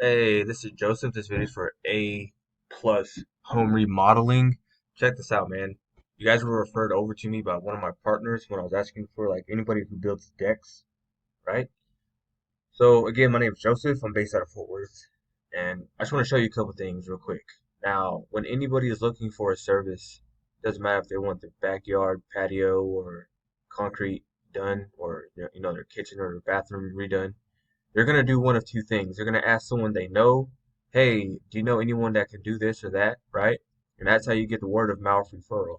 Hey, this is Joseph. This video is for A Plus Home Remodeling. Check this out, man. You guys were referred over to me by one of my partners when I was asking for like anybody who builds decks, right? So again, my name is Joseph. I'm based out of Fort Worth, and I just want to show you a couple things real quick. Now, when anybody is looking for a service, doesn't matter if they want their backyard patio or concrete done, or their kitchen or their bathroom redone. They're going to do one of two things. They're going to ask someone they know, hey, do you know anyone that can do this or that, right? And that's how you get the word of mouth referral.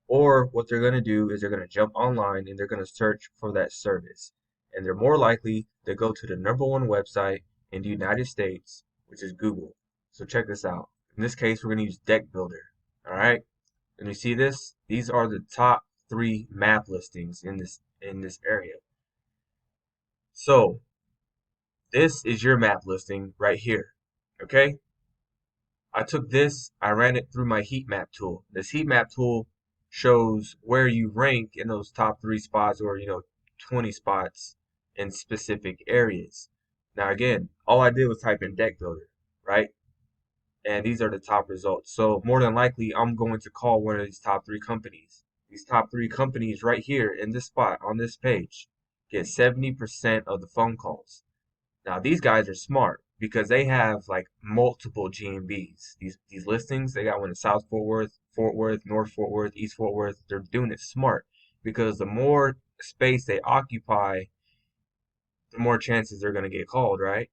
Or what they're going to do is they're going to jump online and they're going to search for that service. And they're more likely to go to the #1 website in the United States, which is Google. So check this out. In this case, we're going to use Deck Builder. All right. And you see this? These are the top 3 map listings in this area. So this is your map listing right here. Okay? I took this, I ran it through my heat map tool. This heat map tool shows where you rank in those top 3 spots or 20 spots in specific areas. Now again, all I did was type in deck builder, right? And these are the top results. So more than likely I'm going to call one of these top 3 companies. These top 3 companies right here in this spot on this page get 70% of the phone calls. Now these guys are smart because they have like multiple GMBs. These listings, they got one in South Fort Worth, North Fort Worth, East Fort Worth. They're doing it smart because the more space they occupy, the more chances they're going to get called, right?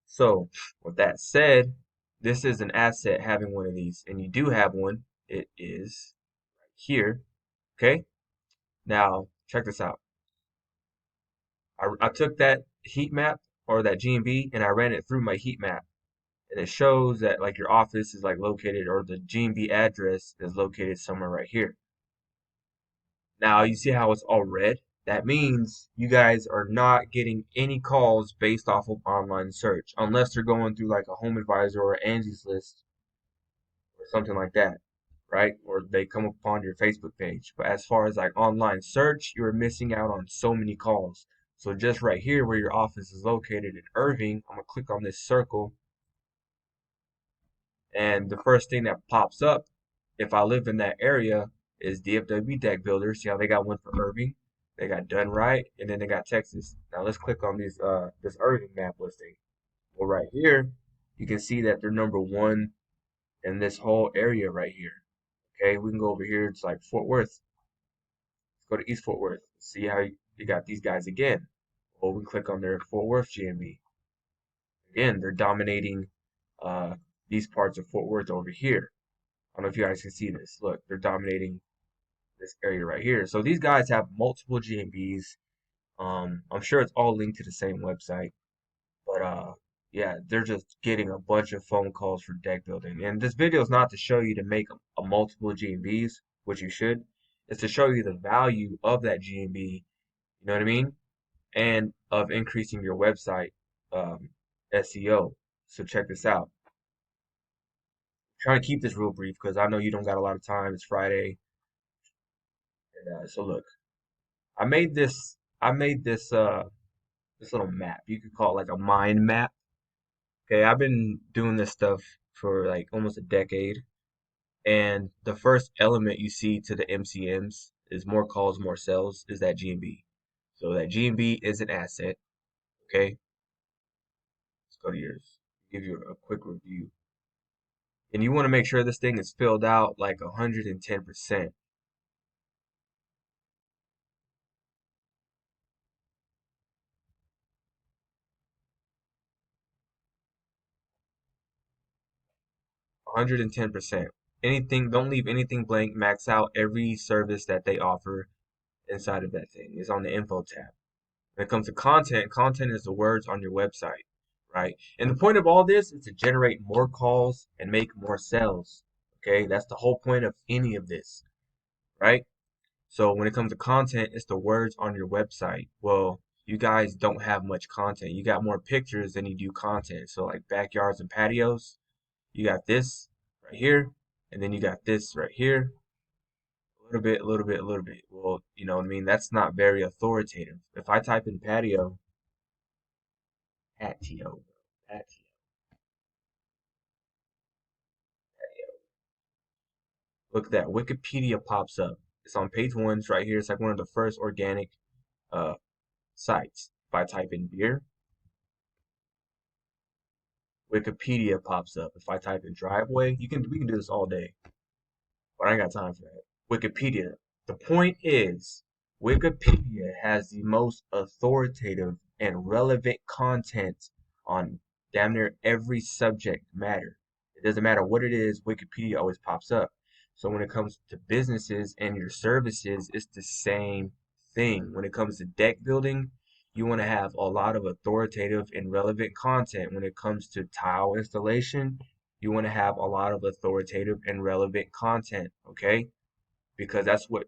So, with that said, this is an asset having one of these, and you do have one. It is right here. Okay? Now, check this out. I took that heat map or that GMB and I ran it through my heat map. And it shows that like your office is like located or the GMB address is located somewhere right here. Now you see how it's all red? That means you guys are not getting any calls based off of online search unless they're going through like a Home Advisor or Angie's List or something like that, right? Or they come upon your Facebook page. But as far as like online search, you're missing out on so many calls. So just right here where your office is located in Irving, I'm gonna click on this circle. And the first thing that pops up, if I live in that area, is DFW Deck Builder. See how they got one for Irving? They got Done Right, and then they got Texas. Now let's click on this Irving map listing. Well, right here, you can see that they're #1 in this whole area right here. Okay, we can go over here. It's like Fort Worth. Let's go to East Fort Worth. See how you got these guys again. Well, we click on their Fort Worth GMB. Again, they're dominating uh, these parts of Fort Worth over here. I don't know if you guys can see this. Look, they're dominating this area right here. So these guys have multiple GMBs. I'm sure it's all linked to the same website, but yeah, they're just getting a bunch of phone calls for deck building. And this video is not to show you to make a multiple GMBs, which you should. It's to show you the value of that GMB. You know what I mean? And of increasing your website SEO. So check this out. Trying to keep this real brief because I know you don't got a lot of time. It's Friday. And so look, I made this little map. You could call it like a mind map. Okay, I've been doing this stuff for like almost a decade, and the first element you see to the MCMs is more calls, more sales, is that GMB. So that GMB is an asset. Okay, let's go to yours. Give you a quick review. And you want to make sure this thing is filled out like 110%. 110%. Anything, don't leave anything blank. Max out every service that they offer inside of that thing. Is on the info tab. When it comes to content, content is the words on your website, right? And the point of all this is to generate more calls and make more sales. Okay, that's the whole point of any of this, right? So when it comes to content, it's the words on your website. Well, you guys don't have much content. You got more pictures than you do content. So like backyards and patios, you got this right here, and then you got this right here. A little bit, a little bit, a little bit. Well, you know what I mean? That's not very authoritative. If I type in patio, patio, patio. look at that. Wikipedia pops up. It's on page one. It's right here. It's like one of the first organic uh, sites. If I type in beer, Wikipedia pops up. If I type in driveway, we can do this all day, but I ain't got time for that. Wikipedia. The point is, Wikipedia has the most authoritative and relevant content on damn near every subject matter. It doesn't matter what it is, Wikipedia always pops up. So when it comes to businesses and your services, it's the same thing. When it comes to deck building, you want to have a lot of authoritative and relevant content. When it comes to tile installation, you want to have a lot of authoritative and relevant content, okay? Because that's what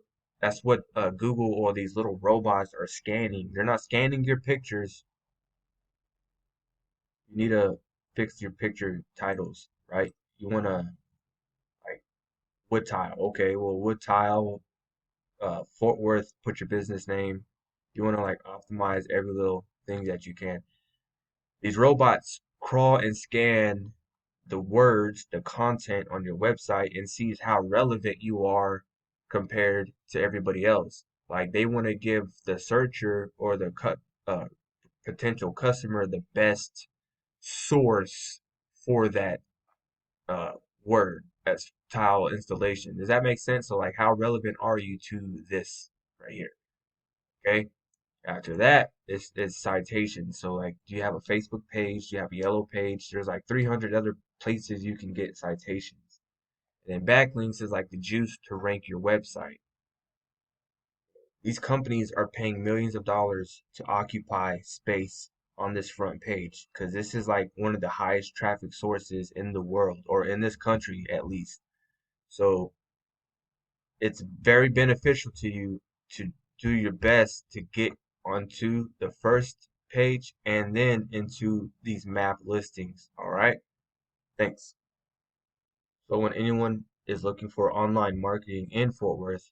Google or these little robots are scanning. They're not scanning your pictures. You need to fix your picture titles, right? You want to like wood tile. Okay, well, wood tile, Fort Worth, put your business name. You want to like optimize every little thing that you can. These robots crawl and scan the words, the content on your website and sees how relevant you are compared to everybody else. Like they want to give the searcher or the potential customer the best source for that uh, word as tile installation. Does that make sense? So like how relevant are you to this right here? Okay. After that, it's citations. So like, do you have a Facebook page? Do you have a yellow page? There's like 300 other places you can get citations. And then backlinks is like the juice to rank your website. These companies are paying millions of dollars to occupy space on this front page because this is like one of the highest traffic sources in the world or in this country at least. So it's very beneficial to you to do your best to get onto the first page and then into these map listings. All right. Thanks. So when anyone is looking for online marketing in Fort Worth,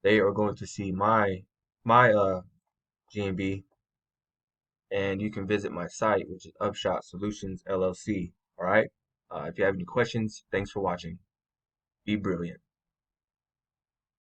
they are going to see my GMB, and you can visit my site, which is Upshot Solutions LLC. All right. If you have any questions, thanks for watching. Be brilliant.